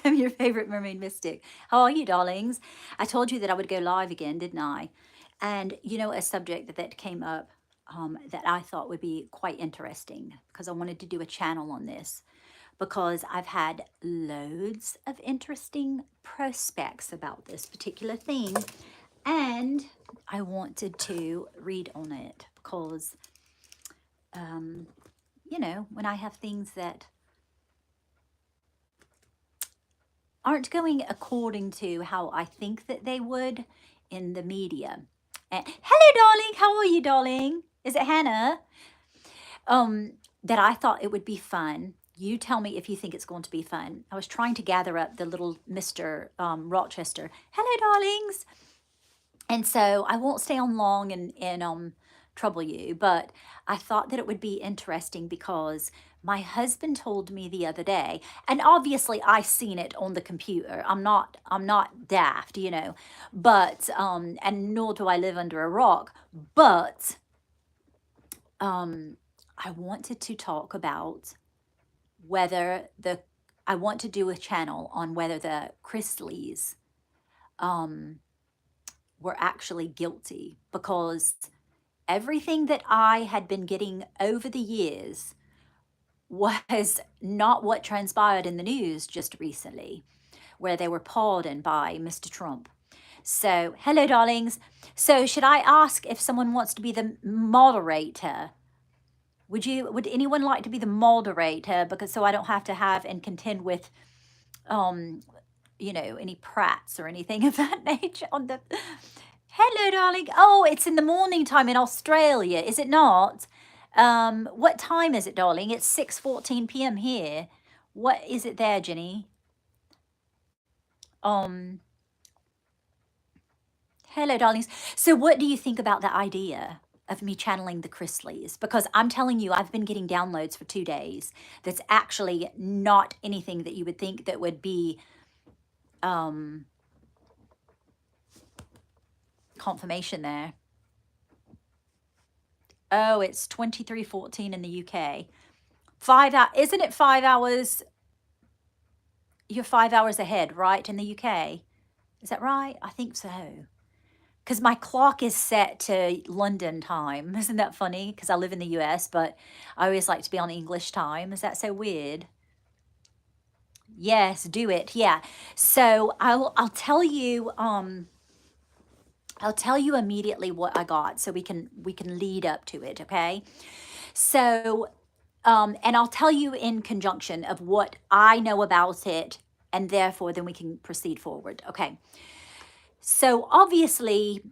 am your favorite mermaid mystic. How are you, darlings? I told you that I would go live again, didn't I? And you know, a subject that came up that I thought would be quite interesting because I wanted to do a channel on this because I've had loads of interesting prospects about this particular thing. And I wanted to read on it because, you know, when I have things that aren't going according to how I think that they would in the media. And, hello, darling. How are you, darling? Is it Hannah? That I thought it would be fun. You tell me if you think it's going to be fun. I was trying to gather up the little Mr. Rochester. Hello, darlings. And so I won't stay on long and trouble you, but I thought that it would be interesting because my husband told me the other day, and obviously I seen it on the computer. I'm not daft, you know, but and nor do I live under a rock, but I wanted to talk about whether I want to do a channel on whether the Chrisleys were actually guilty, because everything that I had been getting over the years was not what transpired in the news just recently, where they were pardoned by Mr. Trump. So, hello, darlings. So, should I ask if someone wants to be the moderator? Would anyone like to be the moderator? Because so I don't have to have and contend with, you know, any prats or anything of that nature on the. Hello, darling. Oh, it's in the morning time in Australia, is it not? What time is it, darling? It's 6:14 p.m. here. What is it there, Jenny? Um, Hello, darlings. So what do you think about the idea of me channeling the Chrisleys? Because I'm telling you, I've been getting downloads for 2 days. That's actually not anything that you would think that would be confirmation there. Oh, it's 23:14 in the UK. 5 hours, isn't it 5 hours? You're 5 hours ahead, right, in the UK? Is that right? I think so. Because my clock is set to London time. Isn't that funny? Because I live in the US, but I always like to be on English time. Is that so weird? Yes, do it. Yeah. So I'll tell you I'll tell you immediately what I got so we can lead up to it, okay? So and I'll tell you in conjunction of what I know about it, and therefore then we can proceed forward. Okay. So obviously,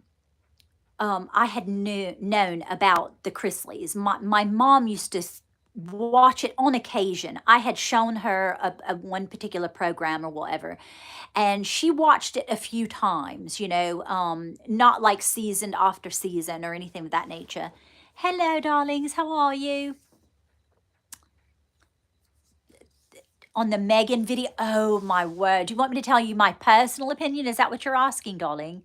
I had known about the Chrisleys. My mom used to watch it on occasion. I had shown her a one particular program or whatever, and she watched it a few times, you know, not like season after season or anything of that nature. Hello, darlings. How are you? On the Megan video. Oh, my word. Do you want me to tell you my personal opinion? Is that what you're asking, darling?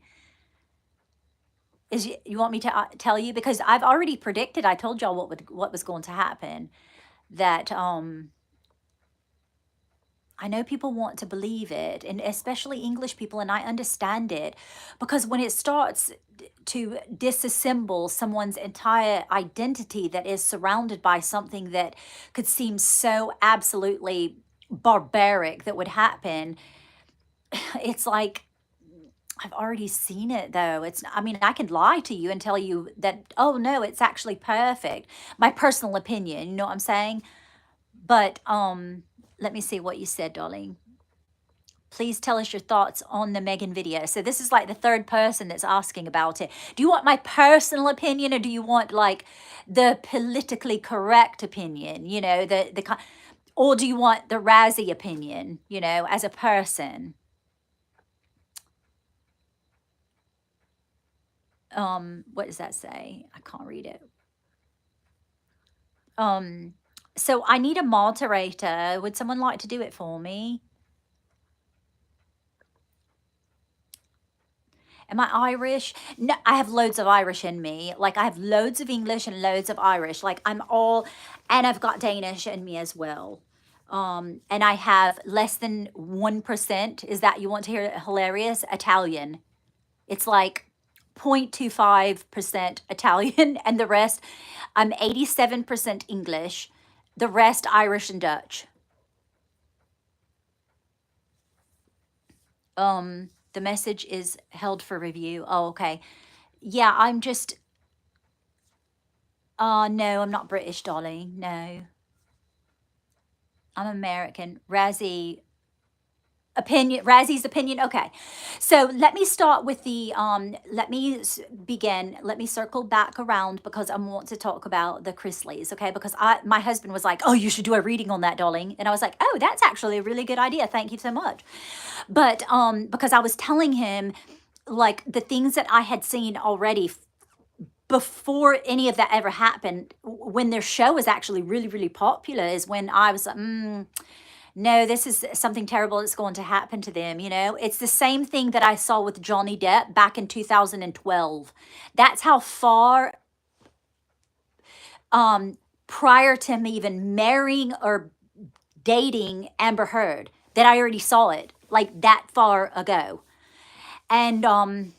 You want me to tell you? Because I've already predicted, I told y'all what was going to happen. That I know people want to believe it, and especially English people, and I understand it, because when it starts to disassemble someone's entire identity that is surrounded by something that could seem so absolutely barbaric that would happen, it's like, I've already seen it though. I mean, I can lie to you and tell you that, oh no, it's actually perfect. My personal opinion, you know what I'm saying? But let me see what you said, darling. Please tell us your thoughts on the Megan video. So this is like the third person that's asking about it. Do you want my personal opinion, or do you want like the politically correct opinion, you know, or do you want the Razzie opinion, you know, as a person? What does that say? I can't read it. So I need a moderator. Would someone like to do it for me? Am I Irish? No, I have loads of Irish in me. Like I have loads of English and loads of Irish. Like I'm all, and I've got Danish in me as well. And I have less than 1%. Is that, you want to hear it hilarious? Italian. It's like 0.25% Italian, and the rest, I'm 87% English, the rest Irish and Dutch. The message is held for review. Oh, okay. Yeah, I'm just, no, I'm not British, darling. No, I'm American. Razzie's opinion. Okay. So let me start with let me begin. Let me circle back around because I want to talk about the Chrisleys. Okay. Because my husband was like, oh, you should do a reading on that, darling. And I was like, oh, that's actually a really good idea. Thank you so much. But, because I was telling him like the things that I had seen already before any of that ever happened, when their show was actually really, really popular, is when I was like, no, this is something terrible that's going to happen to them. It's the same thing that I saw with Johnny Depp back in 2012. That's how far, prior to him even marrying or dating Amber Heard, that I already saw it, like that far ago. And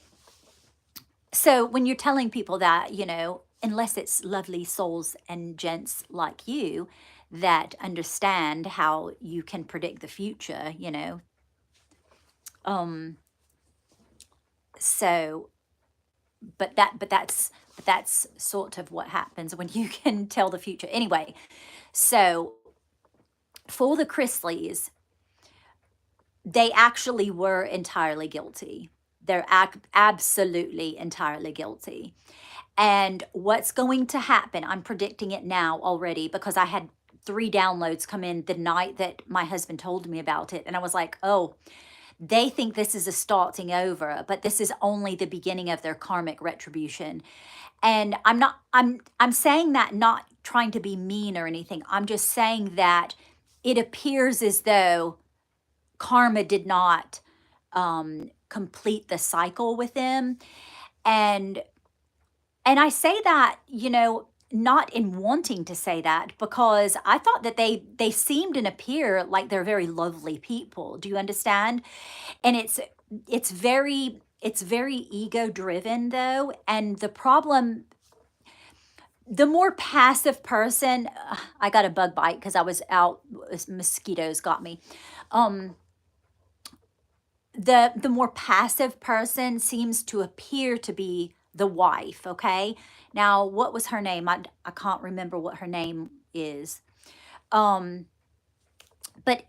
so when you're telling people that, unless it's lovely souls and gents like you that understand how you can predict the future, so but that's sort of what happens when you can tell the future. Anyway, so for the Chrisleys, they actually were entirely guilty. They're absolutely entirely guilty. And what's going to happen, I'm predicting it now already, because I had 3 downloads come in the night that my husband told me about it. And I was like, oh, they think this is a starting over, but this is only the beginning of their karmic retribution. And I'm saying that not trying to be mean or anything. I'm just saying that it appears as though karma did not complete the cycle with them. And I say that, not in wanting to say that, because I thought that they seemed and appear like they're very lovely people. Do you understand? And it's very ego driven though. And the problem, the more passive person, I got a bug bite because I was out, mosquitoes got me. The more passive person seems to appear to be the wife. Okay. Now, what was her name? I can't remember what her name is. But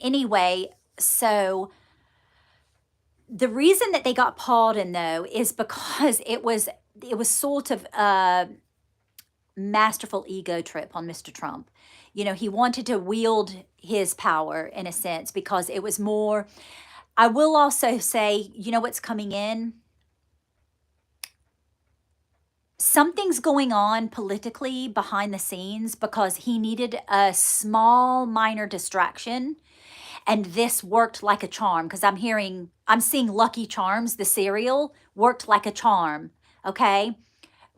anyway, so the reason that they got pardoned though is because it was sort of a masterful ego trip on Mr. Trump. He wanted to wield his power in a sense because it was more. I will also say, what's coming in? Something's going on politically behind the scenes because he needed a small, minor distraction. And this worked like a charm because I'm seeing Lucky Charms, the cereal, worked like a charm. Okay.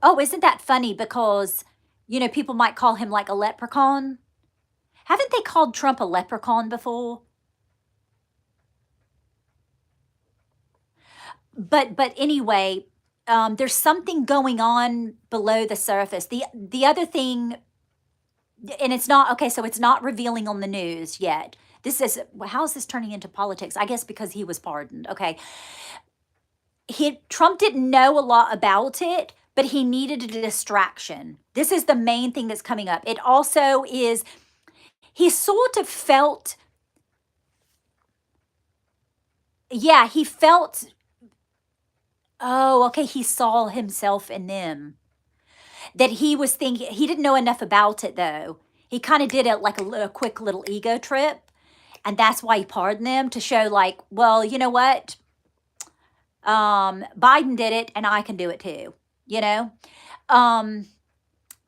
Oh, isn't that funny? Because, people might call him like a leprechaun. Haven't they called Trump a leprechaun before? But anyway, there's something going on below the surface. The other thing, and it's not okay. So it's not revealing on the news yet. How is this turning into politics? I guess because he was pardoned. Okay, Trump didn't know a lot about it, but he needed a distraction. This is the main thing that's coming up. It also is. He sort of felt. Yeah, he felt. Oh, okay. He saw himself in them. That he was thinking, he didn't know enough about it though. He kind of did it like a quick little ego trip. And that's why he pardoned them, to show like, well, you know what? Biden did it and I can do it too.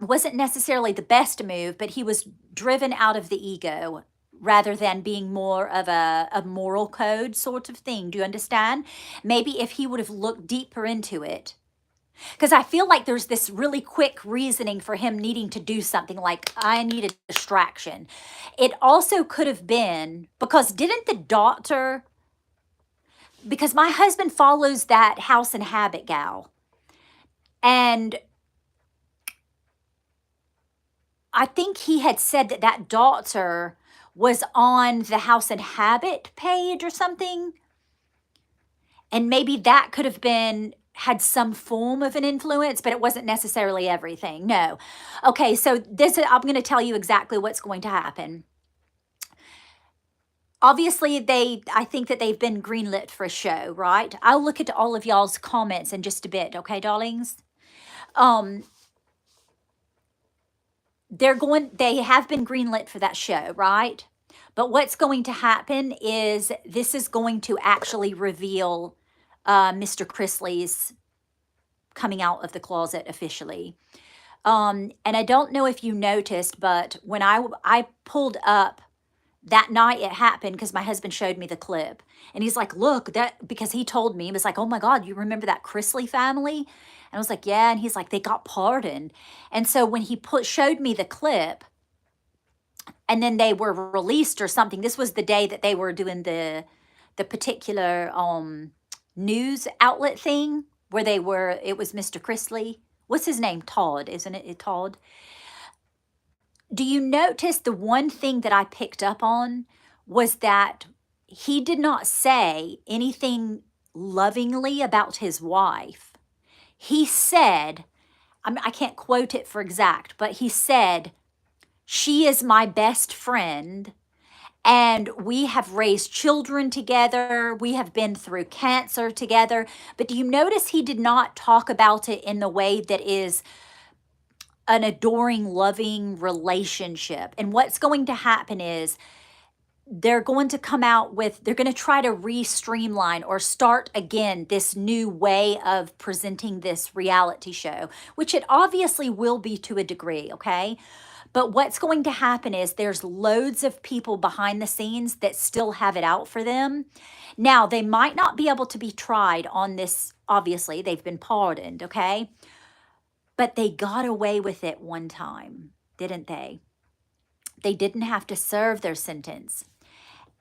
Wasn't necessarily the best move, but he was driven out of the ego rather than being more of a moral code sort of thing. Do you understand? Maybe if he would have looked deeper into it. Because I feel like there's this really quick reasoning for him needing to do something, like, I need a distraction. It also could have been because didn't the daughter, because my husband follows that house and habit gal, and I think he had said that that daughter was on the house and habit page or something. And maybe that could have been had some form of an influence, but it wasn't necessarily everything. No. Okay, so this I'm going to tell you exactly what's going to happen. Obviously, I think that they've been greenlit for a show, right? I'll look at all of y'all's comments in just a bit, okay, darlings? Um, they have been greenlit for that show, right? But what's going to happen is this is going to actually reveal Mr. Chrisleys coming out of the closet officially. And I don't know if you noticed, but when I pulled up that night it happened, because my husband showed me the clip, and he's like, look, that, because he told me, he was like, oh my God, you remember that Chrisley family? And I was like, yeah. And he's like, they got pardoned. And so when he showed me the clip, and then they were released or something, this was the day that they were doing the particular news outlet thing where it was Mr. Chrisley. What's his name? Todd, isn't it? Todd. Do you notice the one thing that I picked up on was that he did not say anything lovingly about his wife. He said, I can't quote it for exact, but he said, she is my best friend, and we have raised children together. We have been through cancer together. But do you notice he did not talk about it in the way that is an adoring, loving relationship? And what's going to happen is they're going to come out with, they're going to try to re-streamline or start again this new way of presenting this reality show, which it obviously will be to a degree, okay? But what's going to happen is there's loads of people behind the scenes that still have it out for them. Now, they might not be able to be tried on this. Obviously, they've been pardoned, okay? But they got away with it one time, didn't they? They didn't have to serve their sentence.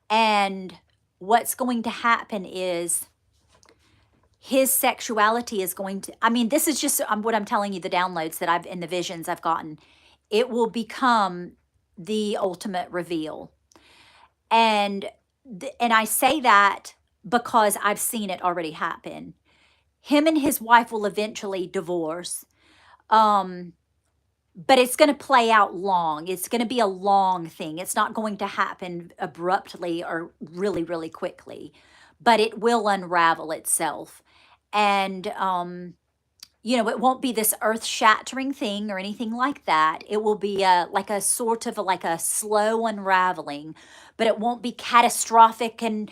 And what's going to happen is his sexuality is going to, I mean, this is just what I'm telling you, the downloads that I've, in the visions I've gotten. It will become the ultimate reveal. And I say that because I've seen it already happen. Him and his wife will eventually divorce. But it's going to play out long. It's going to be a long thing. It's not going to happen abruptly or really, really quickly, but it will unravel itself. And, it won't be this earth shattering thing or anything like that. It will be like a sort of like a slow unraveling, but it won't be catastrophic and,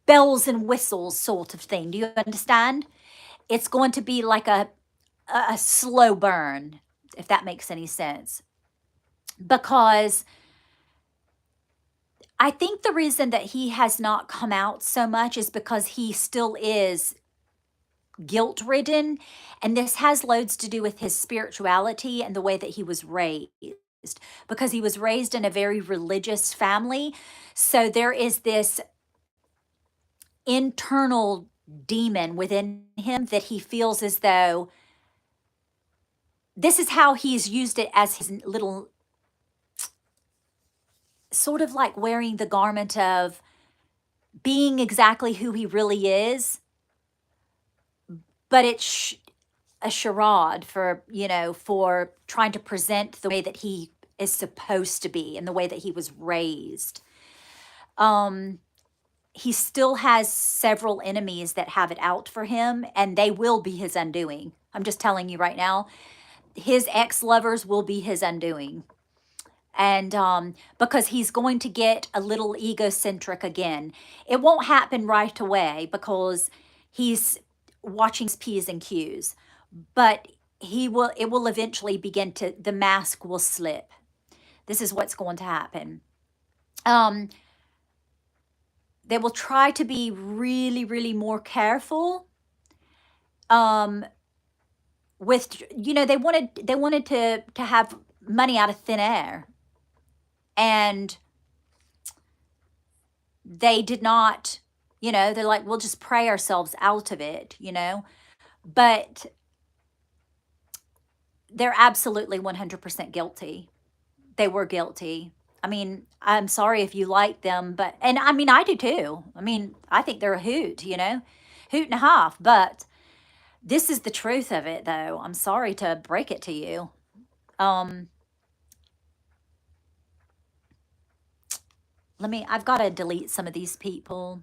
bells and whistles sort of thing. Do you understand? It's going to be like a slow burn, if that makes any sense. Because I think the reason that he has not come out so much is because he still is guilt-ridden, and this has loads to do with his spirituality and the way that he was raised, because he was raised in a very religious family. So there is this internal demon within him that he feels as though this is how he's used it as his little, sort of like wearing the garment of being exactly who he really is, but it's a charade for, for trying to present the way that he is supposed to be and the way that he was raised. He still has several enemies that have it out for him, and they will be his undoing. I'm just telling you right now, his ex-lovers will be his undoing. And because he's going to get a little egocentric again. It won't happen right away because he's watching his P's and Q's, but it will eventually begin to, the mask will slip. This is what's going to happen. They will try to be really, really more careful um, with, they wanted to have money out of thin air, and they did not, they're like, we'll just pray ourselves out of it, but they're absolutely 100% guilty. They were guilty. I mean, I'm sorry if you like them, but, and I mean, I do too. I mean, I think they're a hoot, hoot and a half, but this is the truth of it, though. I'm sorry to break it to you. I've got to delete some of these people.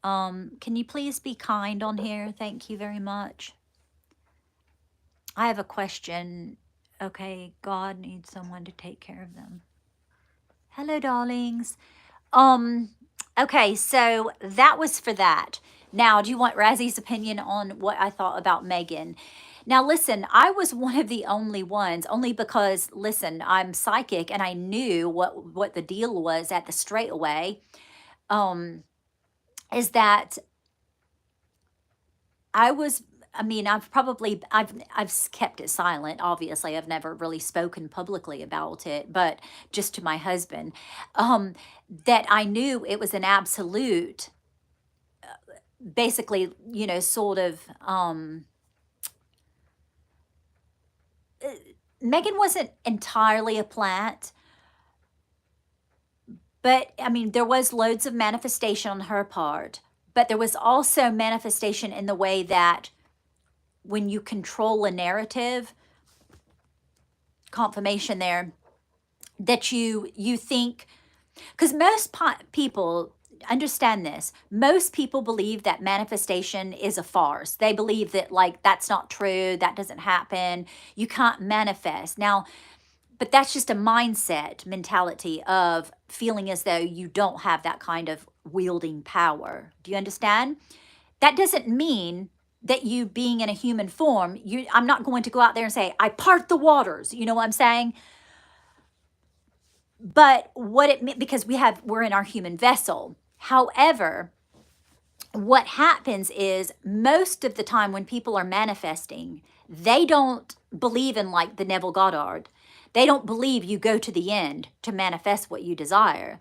Can you please be kind on here? Thank you very much. I have a question. Okay, God needs someone to take care of them. Hello, darlings. Okay, so that was for that. Now, do you want Razzie's opinion on what I thought about Megan? Now, listen, I was one of the only ones, only because, listen, I'm psychic and I knew what the deal was at the straightaway. Is that I've kept it silent. Obviously, I've never really spoken publicly about it, but just to my husband, that I knew it was an absolute, basically, sort of, Megan wasn't entirely a plant, but I mean, there was loads of manifestation on her part, but there was also manifestation in the way that when you control a narrative, confirmation there, that you think, because most people understand this. Most people believe that manifestation is a farce. They believe that, like, that's not true, that doesn't happen, you can't manifest. Now, but that's just a mindset mentality of feeling as though you don't have that kind of wielding power. Do you understand? That doesn't mean that you being in a human form, I'm not going to go out there and say, I part the waters. You know what I'm saying? But what it meant, because we're in our human vessel. However, what happens is most of the time when people are manifesting, they don't believe in, like, the Neville Goddard. They don't believe you go to the end to manifest what you desire.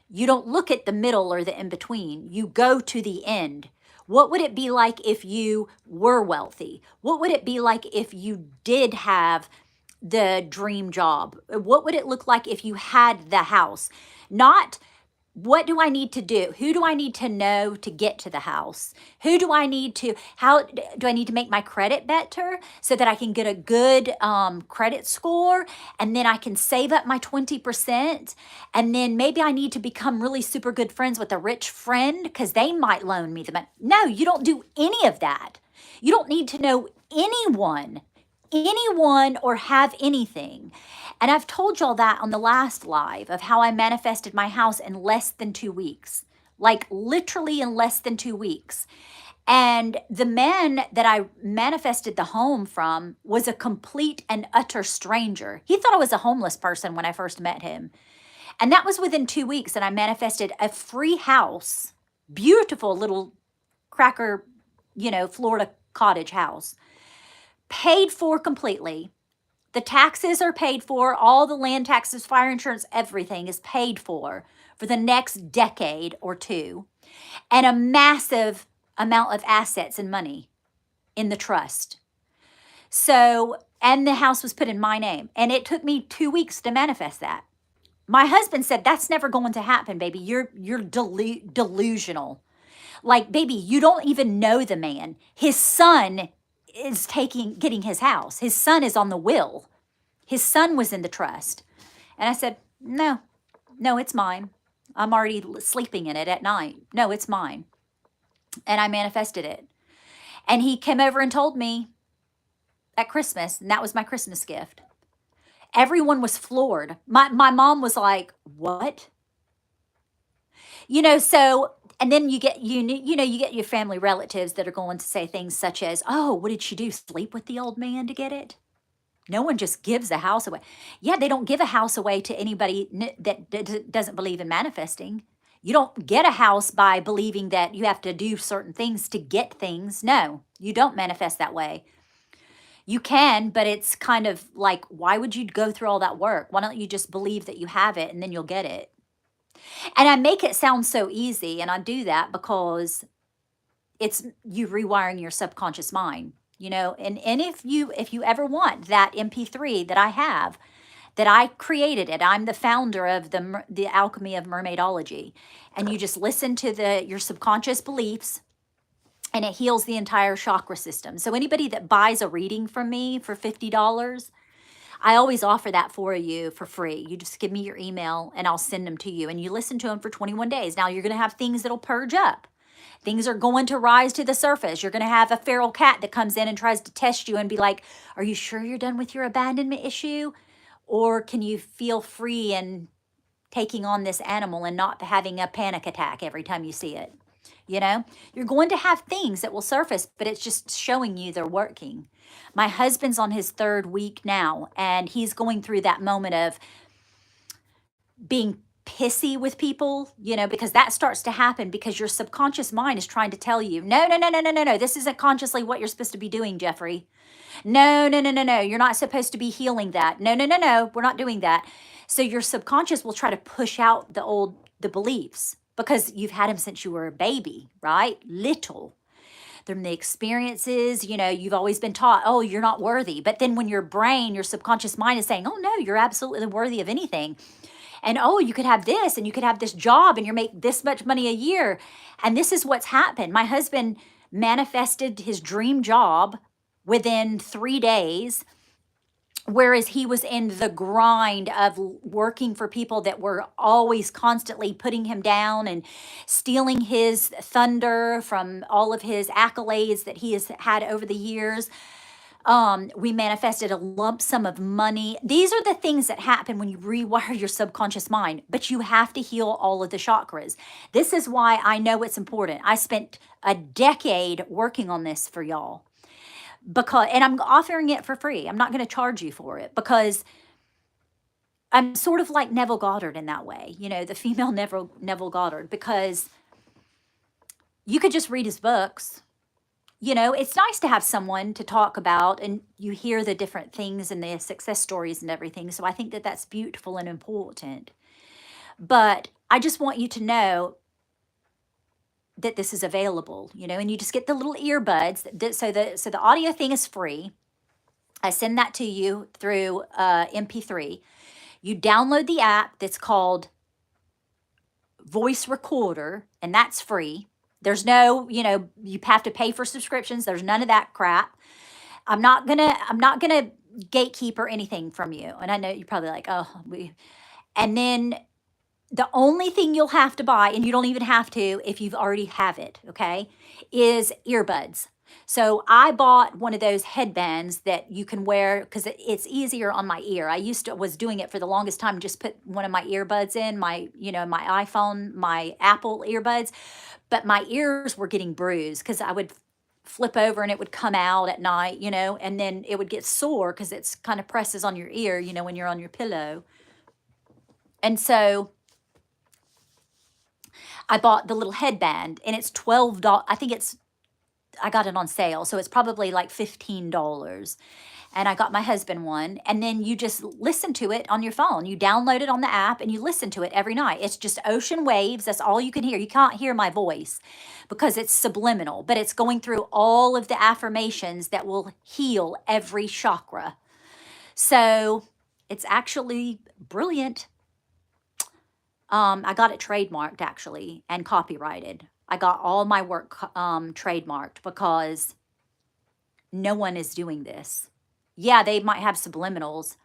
You don't look at the middle or the in-between. You go to the end. What would it be like if you were wealthy? What would it be like if you did have the dream job? What would it look like if you had the house? Not, what do I need to do? Who do I need to know to get to the house? How do I need to make my credit better so that I can get a good credit score, and then I can save up my 20%, and then maybe I need to become really super good friends with a rich friend because they might loan me the money. No, you don't do any of that. You don't need to know anyone or have anything. And I've told y'all that on the last live of how I manifested my house in less than 2 weeks, like literally in less than 2 weeks. And the man that I manifested the home from was a complete and utter stranger. He thought I was a homeless person when I first met him. And that was within 2 weeks. And I manifested a free house, beautiful little cracker, Florida cottage house, paid for completely. The taxes are paid for, all the land taxes, fire insurance, everything is paid for the next decade or two, and a massive amount of assets and money in the trust. So, and the house was put in my name, and it took me 2 weeks to manifest that. My husband said, that's never going to happen, baby. You're delusional. Like, baby, you don't even know the man. His son is getting his house. His son is on the will. His son was in the trust. And I said, no, it's mine. I'm already sleeping in it at night. No, it's mine. And I manifested it. And he came over and told me at Christmas, and that was my Christmas gift. Everyone was floored. My mom was like, what? So, and then you get, you get your family relatives that are going to say things such as, oh, what did she do? Sleep with the old man to get it? No one just gives a house away. Yeah, they don't give a house away to anybody that doesn't believe in manifesting. You don't get a house by believing that you have to do certain things to get things. No, you don't manifest that way. You can, but it's kind of like, why would you go through all that work? Why don't you just believe that you have it and then you'll get it? And I make it sound so easy, and I do that because it's you rewiring your subconscious mind, you know. And if you ever want that MP3 that I have, that I created it, I'm the founder of the alchemy of mermaidology, and you just listen to your subconscious beliefs, and it heals the entire chakra system. So anybody that buys a reading from me for $50, I always offer that for you for free. You just give me your email and I'll send them to you, and you listen to them for 21 days. Now you're going to have things that'll purge up. Things are going to rise to the surface. You're going to have a feral cat that comes in and tries to test you and be like, are you sure you're done with your abandonment issue? Or can you feel free in taking on this animal and not having a panic attack every time you see it? You know, you're going to have things that will surface, but it's just showing you they're working. My husband's on his 3rd week now, and he's going through that moment of being pissy with people, you know, because that starts to happen because your subconscious mind is trying to tell you, no, no, no, no, no, no, no, this isn't consciously what you're supposed to be doing, Jeffrey. No, no, no, no, no, you're not supposed to be healing that. No, no, no, no, we're not doing that. So your subconscious will try to push out the beliefs because you've had them since you were a baby, right? Little. From the experiences, you know, you've always been taught, oh, you're not worthy. But then when your brain, your subconscious mind is saying, oh, no, you're absolutely worthy of anything. And oh, you could have this and you could have this job and you make this much money a year. And this is what's happened. My husband manifested his dream job within 3 days, whereas he was in the grind of working for people that were always constantly putting him down and stealing his thunder from all of his accolades that he has had over the years. We manifested a lump sum of money. These are the things that happen when you rewire your subconscious mind, but you have to heal all of the chakras. This is why I know it's important. I spent a decade working on this for y'all, and I'm offering it for free. I'm not going to charge you for it because I'm sort of like Neville Goddard in that way, you know, the female Neville Goddard, because you could just read his books. You know, it's nice to have someone to talk about, and you hear the different things and the success stories and everything. So I think that that's beautiful and important. But I just want you to know that this is available, you know, and you just get the little earbuds. So the audio thing is free. I send that to you through MP3. You download the app that's called Voice Recorder, and that's free. There's no, you know, you have to pay for subscriptions. There's none of that crap. I'm not gonna gatekeep or anything from you. And I know you're probably like, oh, and then the only thing you'll have to buy, and you don't even have to if you've already have it, okay, is earbuds. So I bought one of those headbands that you can wear because it's easier on my ear. I was doing it for the longest time, just put one of my earbuds in, my iPhone, my Apple earbuds, but my ears were getting bruised because I would flip over and it would come out at night, you know, and then it would get sore because it's kind of presses on your ear, you know, when you're on your pillow. And so I bought the little headband, and it's $12. I got it on sale, so it's probably like $15. And I got my husband one, and then you just listen to it on your phone. You download it on the app and you listen to it every night. It's just ocean waves. That's all you can hear. You can't hear my voice because it's subliminal, but it's going through all of the affirmations that will heal every chakra. So it's actually brilliant. I got it trademarked actually and copyrighted. I got all my work trademarked because no one is doing this. Yeah, they might have subliminals,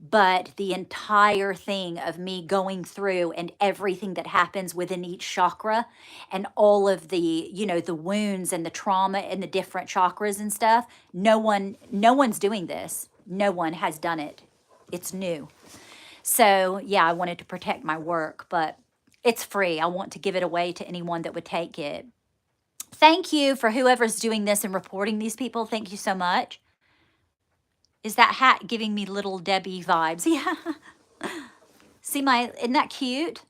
but the entire thing of me going through and everything that happens within each chakra and all of the, you know, the wounds and the trauma and the different chakras and stuff, no one's doing this. No one has done it. It's new. So yeah, I wanted to protect my work, but it's free. I want to give it away to anyone that would take it. Thank you for whoever's doing this and reporting these people. Thank you so much. Is that hat giving me little Debbie vibes? Yeah. See isn't that cute?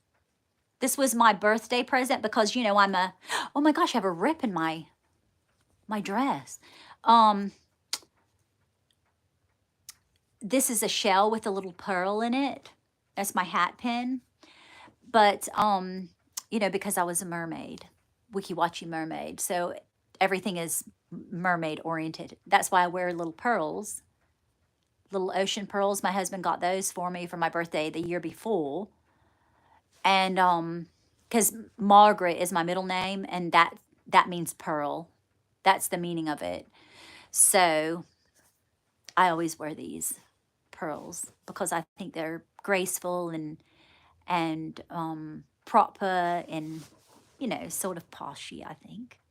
This was my birthday present because, you know, oh my gosh, I have a rip in my dress. This is a shell with a little pearl in it. That's my hat pin. But, you know, because I was a mermaid, wiki-watchy mermaid. So everything is mermaid oriented. That's why I wear little pearls, little ocean pearls. My husband got those for me for my birthday the year before. And, because Margaret is my middle name, and that means pearl. That's the meaning of it. So I always wear these pearls because I think they're graceful and proper and, you know, sort of poshy, I think.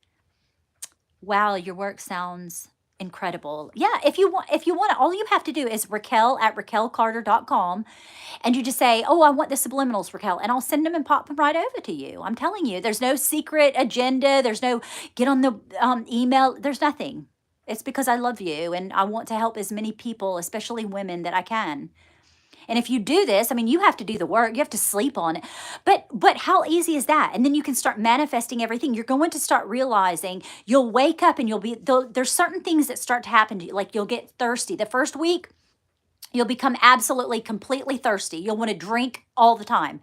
Wow, your work sounds incredible. Yeah, if you want, all you have to do is Raquel at raquelcarter.com, and you just say, oh, I want the subliminals, Raquel, and I'll send them and pop them right over to you. I'm telling you, there's no secret agenda. There's no get on the email. There's nothing. It's because I love you and I want to help as many people, especially women, that I can. And if you do this, I mean, you have to do the work. You have to sleep on it. But how easy is that? And then you can start manifesting everything. You're going to start realizing you'll wake up and there's certain things that start to happen to you. Like you'll get thirsty. The first week, you'll become absolutely, completely thirsty. You'll want to drink all the time.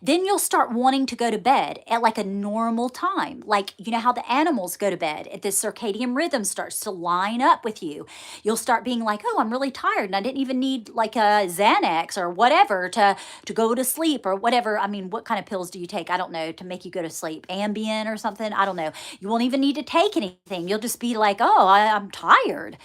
Then you'll start wanting to go to bed at like a normal time. Like, you know how the animals go to bed, the circadian rhythm starts to line up with you. You'll start being like, oh, I'm really tired and I didn't even need like a Xanax or whatever to go to sleep or whatever. I mean, what kind of pills do you take? I don't know, to make you go to sleep. Ambien or something? I don't know. You won't even need to take anything. You'll just be like, oh, I'm tired.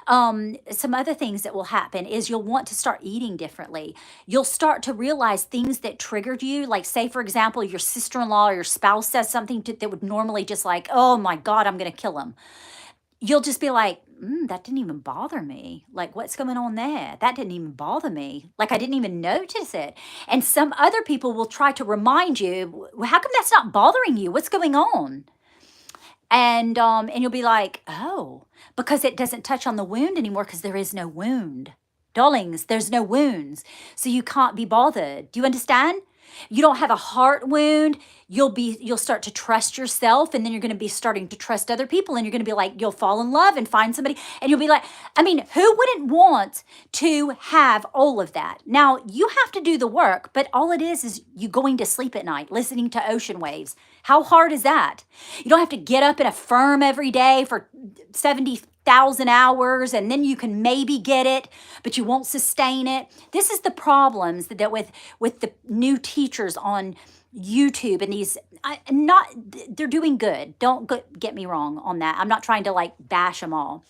Some other things that will happen is you'll want to start eating differently. You'll start to realize things that triggered you. Like, say, for example, your sister-in-law or your spouse says something that would normally just like, oh my God, I'm going to kill him. You'll just be like, that didn't even bother me. Like, what's going on there? That didn't even bother me. Like, I didn't even notice it. And some other people will try to remind you, how come that's not bothering you? What's going on? And you'll be like, oh, because it doesn't touch on the wound anymore because there is no wound. Darlings, there's no wounds. So you can't be bothered. Do you understand? You don't have a heart wound. You'll start to trust yourself, and then you're going to be starting to trust other people, and you're going to be like, you'll fall in love and find somebody, and you'll be like, I mean, who wouldn't want to have all of that? Now, you have to do the work, but all it is you going to sleep at night, listening to ocean waves. How hard is that? You don't have to get up and affirm every day for 70,000 hours, and then you can maybe get it, but you won't sustain it. This is the problems that with the new teachers on YouTube and these, they're doing good. Don't get me wrong on that. I'm not trying to like bash them all.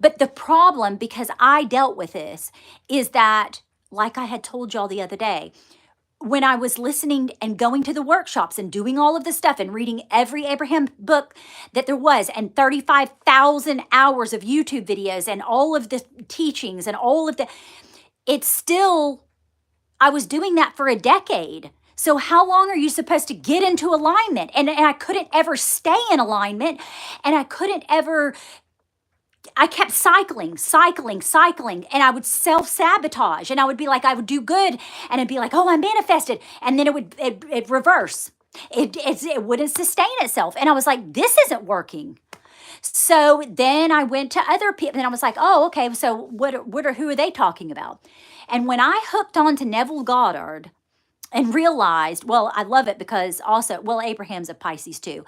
But the problem, because I dealt with this, is that, like I had told y'all the other day, when I was listening and going to the workshops and doing all of this stuff and reading every Abraham book that there was, and 35,000 hours of YouTube videos and all of the teachings and all of it's still, I was doing that for a decade. So how long are you supposed to get into alignment? And I couldn't ever stay in alignment, and I kept cycling, and I would self-sabotage, and I would be like, I would do good, and I'd be like, oh, I manifested, and then it reverse. It wouldn't sustain itself, and I was like, this isn't working. So then I went to other people, and I was like, oh, okay, so who are they talking about? And when I hooked on to Neville Goddard and realized, well, I love it because also, well, Abraham's a Pisces too,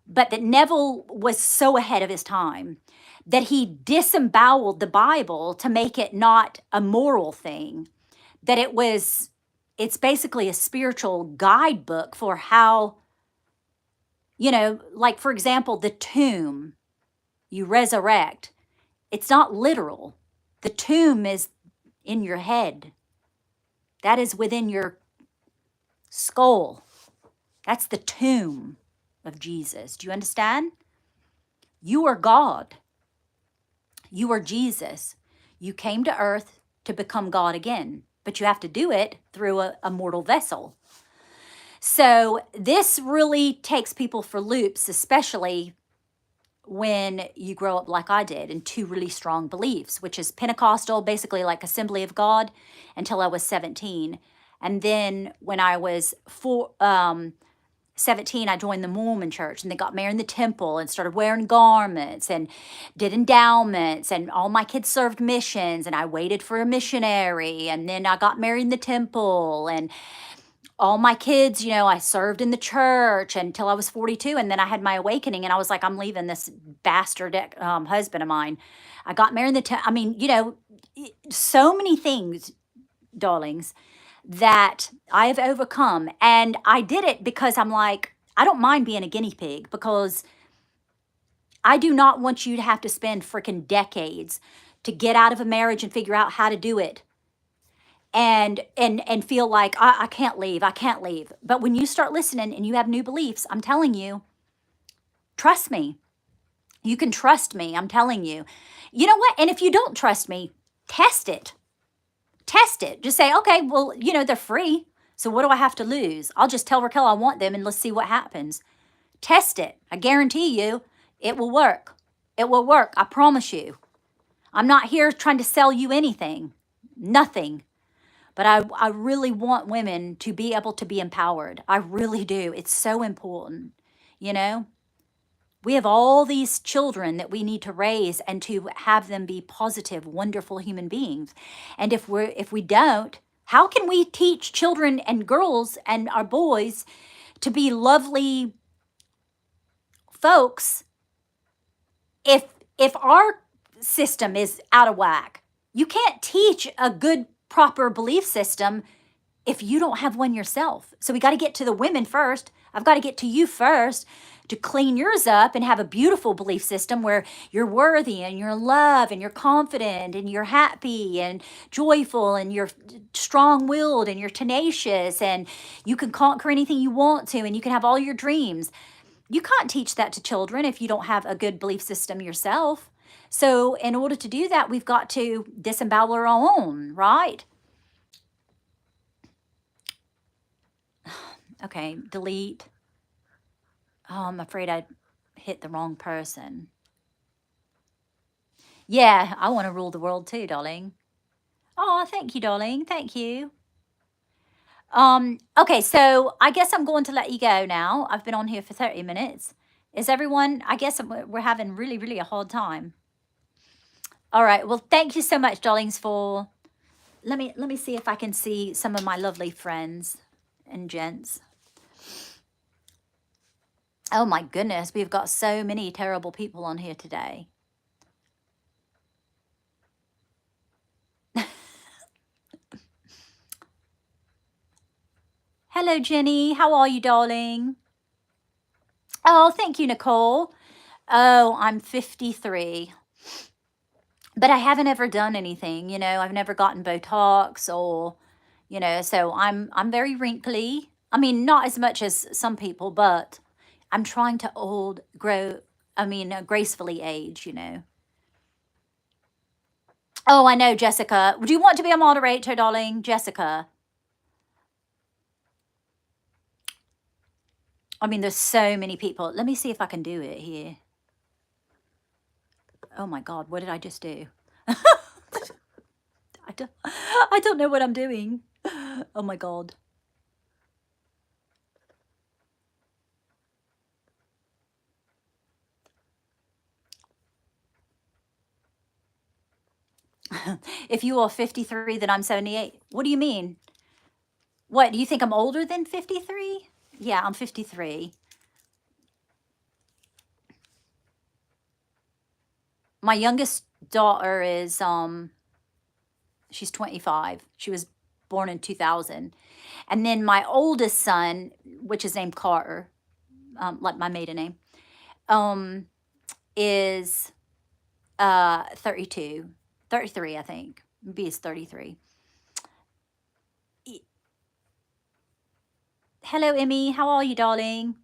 but that Neville was so ahead of his time that he disemboweled the Bible to make it not a moral thing, that it's basically a spiritual guidebook for how, like, for example, the tomb, you resurrect. It's not literal. The tomb is in your head. That is within your skull. That's the tomb of Jesus. Do you understand? You are God. You are Jesus. You came to earth to become God again, but you have to do it through a mortal vessel. So this really takes people for loops, especially when you grow up like I did in two really strong beliefs, which is Pentecostal, basically like Assembly of God, until I was 17. And then when I was 17, I joined the Mormon church, and they got married in the temple and started wearing garments and did endowments, and all my kids served missions, and I waited for a missionary, and then I got married in the temple, and all my kids, I served in the church until I was 42, and then I had my awakening, and I was like, I'm leaving this bastard husband of mine. I got married in the so many things, darlings, that I have overcome. And I did it because I'm like, I don't mind being a guinea pig, because I do not want you to have to spend freaking decades to get out of a marriage and figure out how to do it. And feel like I can't leave. I can't leave. But when you start listening and you have new beliefs, I'm telling you, trust me. You can trust me. I'm telling you. You know what? And if you don't trust me, test it. Test it. Just say, okay, well, they're free. So what do I have to lose? I'll just tell Raquel I want them, and let's see what happens. Test it. I guarantee you it will work. It will work. I promise you. I'm not here trying to sell you anything. Nothing. But I really want women to be able to be empowered. I really do. It's so important. We have all these children that we need to raise and to have them be positive, wonderful human beings. And if we don't, how can we teach children and girls and our boys to be lovely folks if our system is out of whack? You can't teach a good, proper belief system if you don't have one yourself. So we got to get to the women first. I've got to get to you first to clean yours up and have a beautiful belief system where you're worthy and you're loved and you're confident and you're happy and joyful and you're strong-willed and you're tenacious and you can conquer anything you want to and you can have all your dreams. You can't teach that to children if you don't have a good belief system yourself. So in order to do that, we've got to disembowel our own, right? Okay, delete. Oh, I'm afraid I hit the wrong person. Yeah, I want to rule the world too, darling. Oh, thank you, darling. Thank you. Okay, so I guess I'm going to let you go now. I've been on here for 30 minutes. Is everyone, I guess we're having really, really a hard time. All right. Well, thank you so much, darlings, for let me see if I can see some of my lovely friends and gents. Oh my goodness, we've got so many terrible people on here today. Hello, Jenny. How are you, darling? Oh, thank you, Nicole. Oh, I'm 53. But I haven't ever done anything, I've never gotten Botox or, so I'm very wrinkly. I mean, not as much as some people, but I'm trying to gracefully age, Oh, I know, Jessica. Do you want to be a moderator, darling? Jessica. I mean, there's so many people. Let me see if I can do it here. Oh my God, what did I just do? I don't know what I'm doing. Oh my God. If you are 53, then I'm 78. What do you mean? What, do you think I'm older than 53? Yeah, I'm 53. My youngest daughter is, she's 25. She was born in 2000. And then my oldest son, which is named Carter, like my maiden name, is 32. 33, I think. Maybe it's 33. Hello, Emmy. How are you, darling?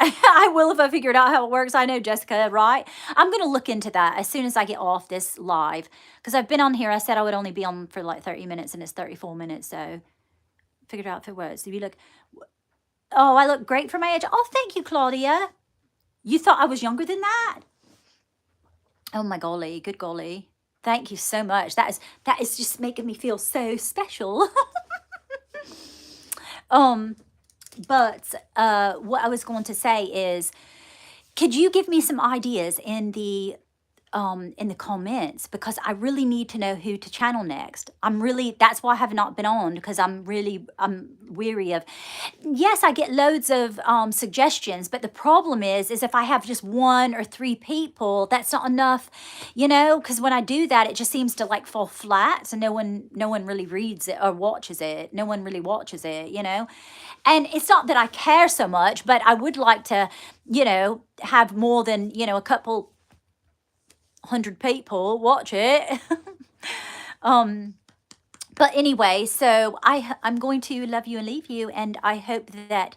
I will if I figured out how it works. I know, Jessica, right? I'm going to look into that as soon as I get off this live. Because I've been on here. I said I would only be on for like 30 minutes, and it's 34 minutes. So figured out if it works. If you look... Oh, I look great for my age. Oh, thank you, Claudia. You thought I was younger than that? Oh, my golly. Good golly. Thank you so much. That is just making me feel so special. um, but what I was going to say is, could you give me some ideas in the comments, because I really need to know who to channel next. That's why I have not been on, because I'm weary of, yes, I get loads of suggestions, but the problem is if I have just 1 or 3 people, that's not enough, because when I do that, it just seems to like fall flat. So no one really reads it or watches it. No one really watches it. And it's not that I care so much, but I would like to, have more than, a couple 100 people watch it. um but anyway, so I'm going to love you and leave you, and I hope that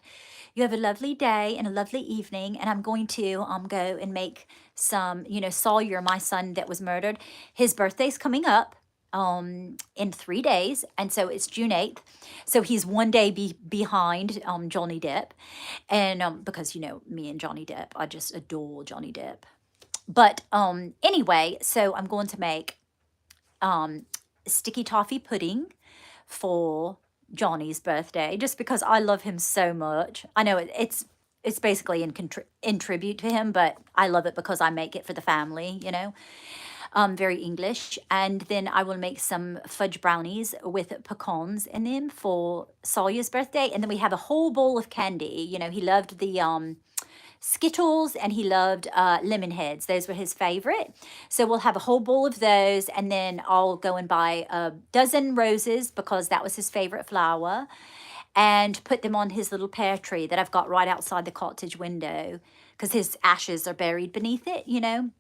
you have a lovely day and a lovely evening. And I'm going to go and make some, Sawyer, my son that was murdered, his birthday's coming up in 3 days, and so it's June 8th, so he's 1 day behind Johnny Depp. And because me and Johnny Depp, I just adore Johnny Depp. But anyway, so I'm going to make sticky toffee pudding for Johnny's birthday, just because I love him so much. I know it's basically in tribute to him, but I love it because I make it for the family, very English. And then I will make some fudge brownies with pecans in them for Sawyer's birthday. And then we have a whole bowl of candy. He loved the Skittles, and he loved lemon heads. Those were his favorite. So we'll have a whole bowl of those, and then I'll go and buy a dozen roses because that was his favorite flower, and put them on his little pear tree that I've got right outside the cottage window, because his ashes are buried beneath it.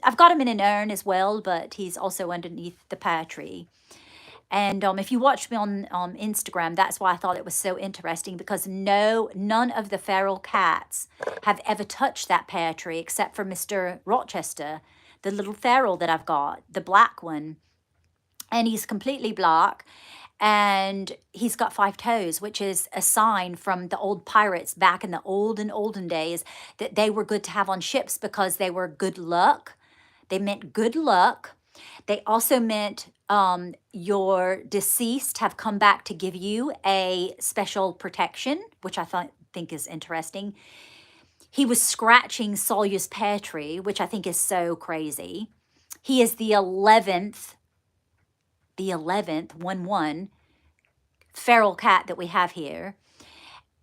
I've got him in an urn as well, but he's also underneath the pear tree. And if you watch me on Instagram, that's why I thought it was so interesting, because none of the feral cats have ever touched that pear tree except for Mr. Rochester, the little feral that I've got, the black one. And he's completely black, and he's got 5 toes, which is a sign from the old pirates back in the olden days that they were good to have on ships because they were good luck. They meant good luck. They also meant your deceased have come back to give you a special protection, which I think is interesting. He was scratching Sawyer's pear tree, which I think is so crazy. He is the 11th 1-1 feral cat that we have here.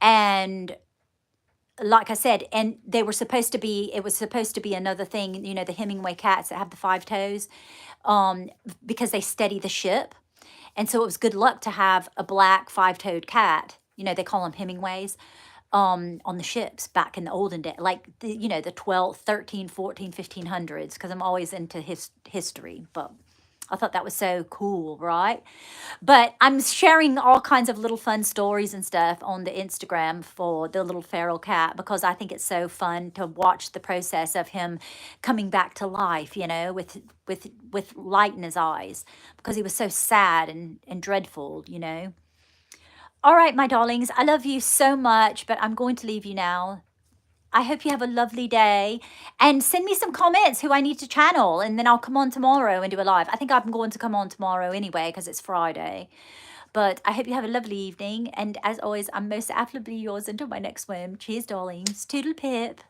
And like I said, and it was supposed to be another thing, the Hemingway cats that have the 5 toes, because they steady the ship. And so it was good luck to have a black 5-toed cat, they call them Hemingways, on the ships back in the olden days, like the 12, 13, 14, 1500s, because I'm always into history. But I thought that was so cool, right? But I'm sharing all kinds of little fun stories and stuff on the Instagram for the little feral cat, because I think it's so fun to watch the process of him coming back to life, with light in his eyes, because he was so sad and dreadful. All right, my darlings, I love you so much, but I'm going to leave you now. I hope you have a lovely day, and send me some comments who I need to channel, and then I'll come on tomorrow and do a live. I think I'm going to come on tomorrow anyway because it's Friday. But I hope you have a lovely evening, and as always, I'm most affably yours until my next swim. Cheers, darlings. Toodle pip.